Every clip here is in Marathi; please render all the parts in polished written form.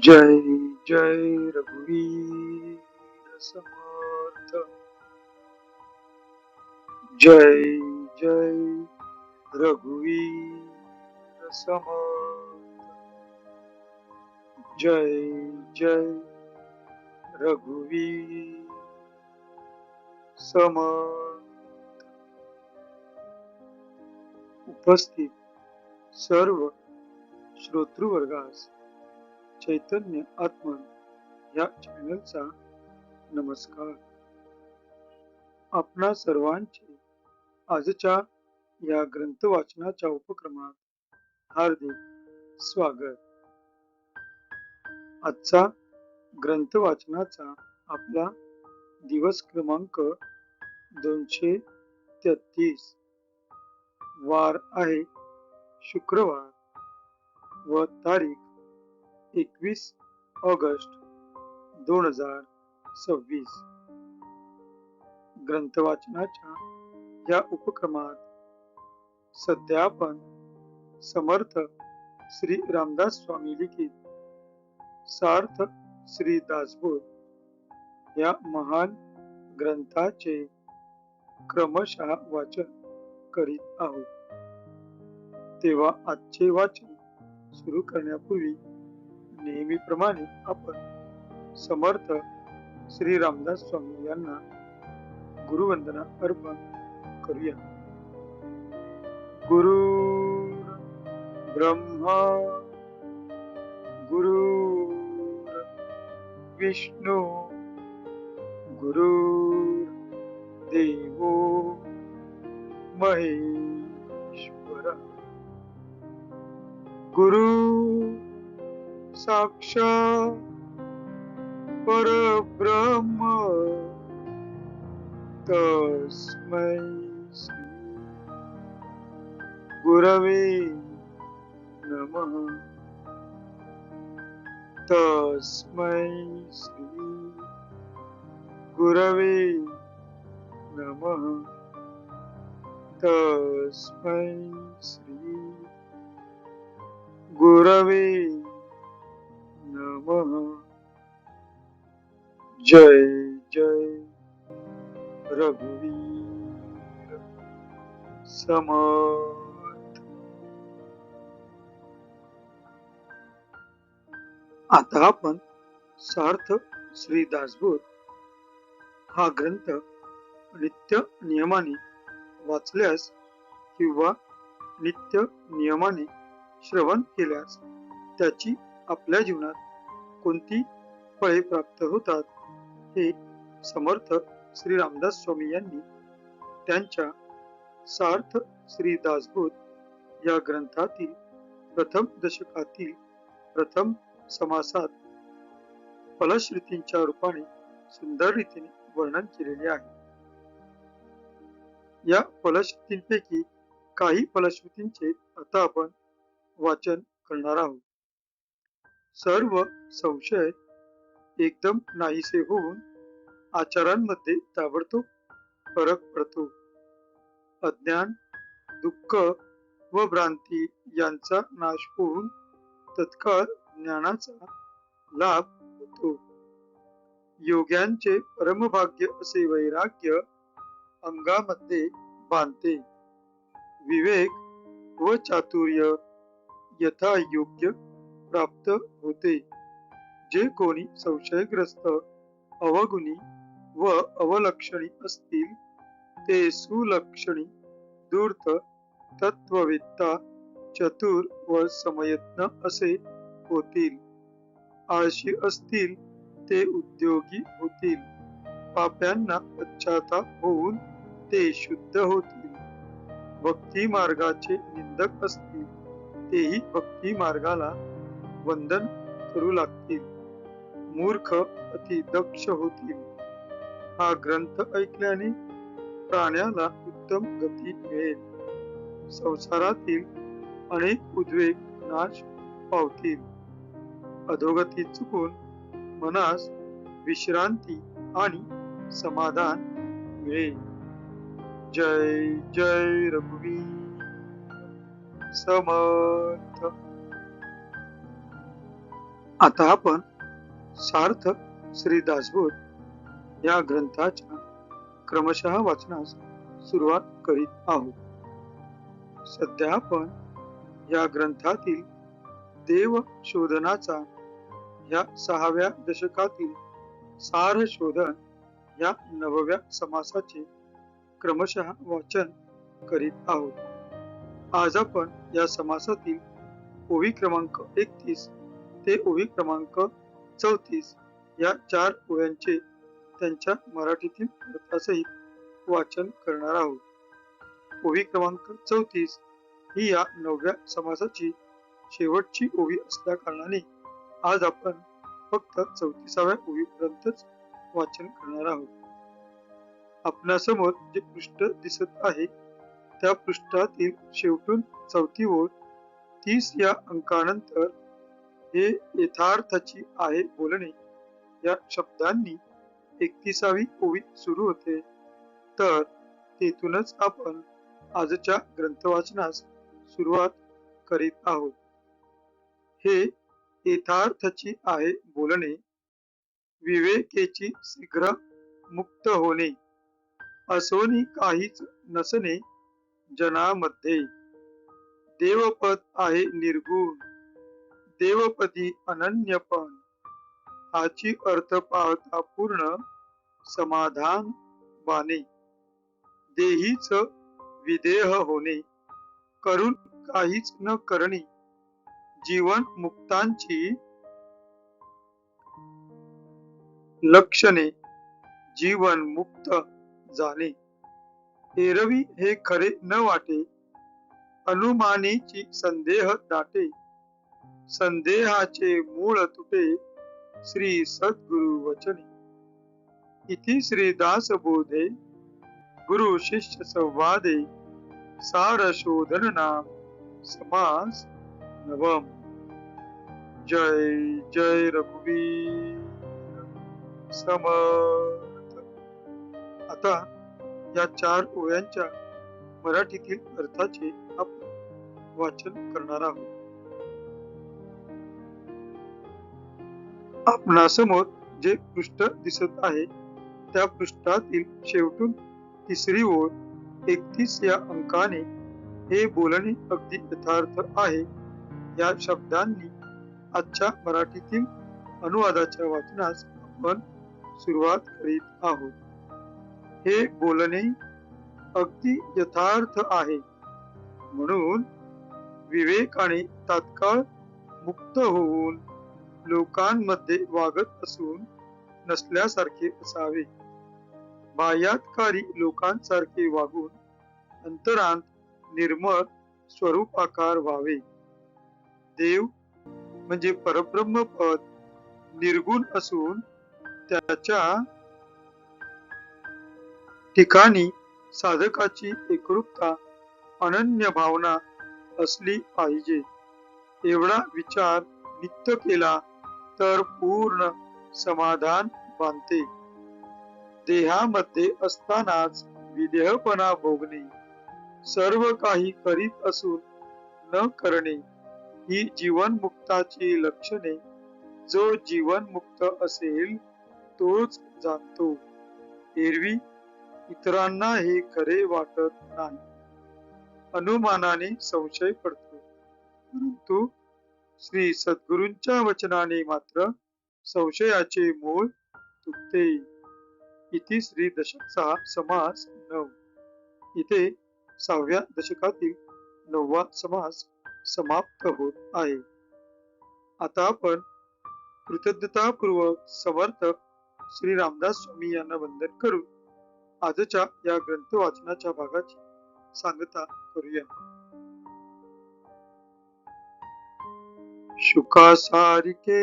जय जय रघुवीर समर्थ। जय जय रघुवीर समर्थ। जय जय रघुवीर समर्थ। उपस्थित सर्व श्रोतृवर्गास चैतन्य आत्मन या चॅनलचा नमस्कार। आपणा सर्वांचे आजच्या या ग्रंथ वाचनाच्या उपक्रमात हार्दिक स्वागत। आजचा ग्रंथ वाचनाचा आपला दिवस क्रमांक 233, वार आहे शुक्रवार व तारीख 21 ऑगस्ट 2026। ग्रंथ वाचनाच्या या उपक्रमात सध्या आपण समर्थ श्री रामदास स्वामी लिखित सार्थ श्री दासबोध या महान ग्रंथाचे क्रमशः वाचन करीत आहोत। तेव्हा आजचे वाचन सुरू करण्यापूर्वी नेहमीप्रमाणे आपण समर्थ श्री रामदास स्वामी यांना गुरुवंदना अर्पण करूया। गुरु ब्रह्मा गुरु विष्णु गुरु देवो महेश्वर। गुरु साक्षात परब्रह्म तस्मै श्री गुरवे नमः। तस्मै श्री गुरवे नमः। तस्मै श्री गुरवे नमः। जय जय रघुवीर समर्थ। आता आपण सार्थ श्री दासबोध हा ग्रंथ नित्य नियमाने वाचल्यास किंवा नित्य नियमाने श्रवण केल्यास त्याची आपल्या जीवनात कोणती फळे प्राप्त होतात हे समर्थ श्री रामदास स्वामी यांनी त्यांच्या सार्थ श्री दासबोध या ग्रंथातील प्रथम दशकातील प्रथम समासात फलश्रुतींच्या रूपाने सुंदर रीतीने वर्णन केलेले आहे। या फलश्रुतींपैकी काही फलश्रुतींचे आता आपण वाचन करणार आहोत। सर्व संशय एकदम नाहीसे होऊन आचारांमध्ये ताबडतोब फरक पडतो। अज्ञान, दुःख व भ्रांती यांचा नाश होऊन तत्काळ ज्ञानाचा लाभ होतो। योग्यांचे परमभाग्य असे वैराग्य अंगामध्ये बांधते। विवेक व चातुर्य यथा योग्य प्राप्त होते। जे कोणी संशयग्रस्त, अवगुणी व अवलक्षणी असतील ते सुलक्षणी, धूर्त, तत्ववेत्ता, चतुर व समयत्न असे होतील। आळशी असतील ते उद्योगी होतील। पाप्यांना पश्चाताप होऊन ते शुद्ध होतील। भक्ती मार्गाचे निंदक असतील तेही भक्ती मार्गाला वंदन करू लागतील। मूर्ख अति दक्ष होतील। हा ग्रंथ ऐकल्याने प्राण्याला उत्तम गती मिळेल। संसारातील अनेक उद्वेग नाश पावतील। अधोगती चुकून मनास विश्रांती आणि समाधान मिळेल। जय जय रघुवीर समर्थ। आता आपण सार्थक श्री दासबोध या ग्रंथाच्या क्रमशः वाचनास सुरुवात करीत आहोत. सध्या आपण या ग्रंथातील देव शोधनाचा या 6व्या दशकातील सार शोधन या 9व्या समासाचे क्रमशः वाचन करीत आहोत. आज आपण या समासातील ओवी क्रमांक 31 ते ओवी क्रमांक 34 या 4 ओव्यांचे त्यांच्या मराठीतील अर्थासहित वाचन करणार आहोत. ओवी क्रमांक 34 ही या 9व्या समासाची शेवटची ओवी असल्या कारणाने आज आपण फक्त 34व्या ओवीपर्यंतच वाचन करणार आहोत. आपणासमोर जे पृष्ठ दिसत आहे त्या पृष्ठातील शेवटून 4थी ओळ 30 या अंकानंतर हे यथार्थाची आहे बोलणे या शब्दांनी 31वी ओवी सुरू होते. तर तेथूनच आपण आजच्या ग्रंथवाचनास सुरुवात करीत आहोत. हे यथार्थाची आहे बोलणे, विवेकेची शीघ्र मुक्त होणे, असोनी काहीच नसणे जनामध्ये, देवपद आहे निर्गुण, देवपदी अनन्यपण, हाची अर्थ पाहता पूर्ण समाधान वाणे, देहीच विदेह होणे, करून काहीच न करणे, जीवन मुक्तांची लक्षणे, जीवन मुक्त जाणे, एरवी हे खरे न वाटे, अनुमानीची संदेह दाटे, संदेहाचे मूळ तुटे, श्री सद्गुरु वचने. इति श्री दास बोधे गुरु शिष्य संवादे सार शोधन नाम समास नवम. जय जय रघुवीर समर्थ. आता या 4 ओव्यांच्या मराठीतील अर्थाचे आपण वाचन करणार आहोत. आपणासमोर जे पृष्ठ दिसत आहे त्या पृष्ठातील शेवटून 3री ओळ 31 या अंकाने हे बोलणे अगदी यथार्थ आहे या शब्दांनी आजच्या मराठीतील अनुवादाच्या वाचनास आपण सुरुवात करीत आहोत. हे बोलणे अगदी यथार्थ आहे म्हणून विवेकाने तात्काळ मुक्त होऊन लोकांमध्ये वागत असून नसल्यासारखे असावे. बाह्यातकारी लोकांसारखे वागून अंतरांत निर्मळ स्वरूपाकार व्हावे. देव म्हणजे परब्रह्म पद निर्गुण असून त्याच्या ठिकाणी साधकाची एकरूपता अनन्य भावना असली पाहिजे. एवढा विचार नित्य केला तर पूर्ण समाधान बांधते. देहामध्ये असतानाच विदेहपणा भोगणे, सर्व काही करीत असून न करणे ही जीवनमुक्ताची लक्षणे. जो जीवनमुक्त असेल तोच जाणतो. एरवी इतरांना हे खरे वाटत नाही. अनुमानाने संशय पडतो, परंतु श्री सद्गुरूंच्या वचनाने मात्र संशयाचे मूळ तुटते. इति श्री दशक 6 समास 9. इथे 6व्या दशकातील 9वा समास समाप्त होत आहे. आता आपण कृतज्ञतापूर्वक समर्थ श्री रामदास स्वामी यांना वंदन करून आजच्या या ग्रंथ वाचनाच्या भागाची सांगता करूया. शुकासारिके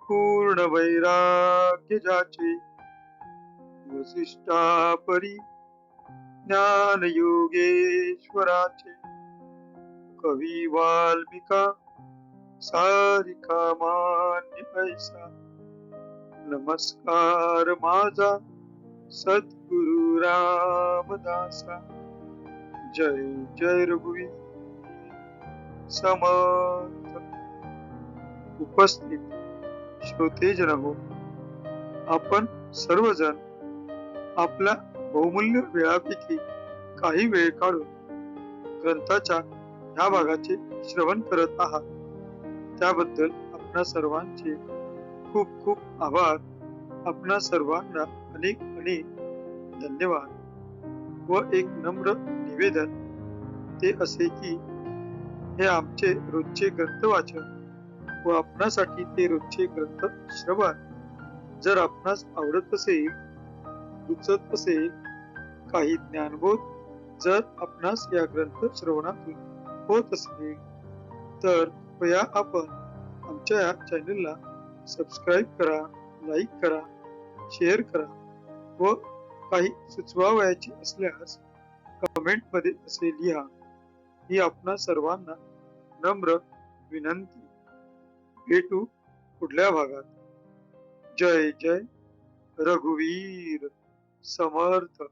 पूर्ण वैराग्य जाचे, वसिष्ठा परी ज्ञान योगेश्वराचे, कवी वाल्मिका सारिका मान्य ऐसा, नमस्कार माझा सद्गुरु रामदासा. जय जय रघुवीर समर्थ. उपस्थित श्रोतेजन हो, आपण सर्वजण आपल्या बहुमूल्य वेळापैकी काही वेळ काढून ग्रंथाच्या ह्या भागाचे श्रवण करत आहात, त्याबद्दल आपणा सर्वांचे खूप खूप आभार. आपणा सर्वांना अनेक अनेक धन्यवाद व एक नम्र निवेदन ते असे की हे आमचे रोजचे ग्रंथ वाचन व आपणासाठी ते रोजचे ग्रंथ श्रवण जर आपणास आवडत असेल, रुचत असेल, काही ज्ञानबोध जर आपणास या ग्रंथ श्रवणातून होत असेल, तर कृपया आपण आमच्या या चॅनलला सबस्क्राईब करा, लाईक करा, शेअर करा व काही सुचवावयाचे असल्यास कमेंट मध्ये असे लिहा. ही आपणा सर्वांना नम्र विनंती. भेटू पुढल्या भागात. जय जय रघुवीर समर्थ.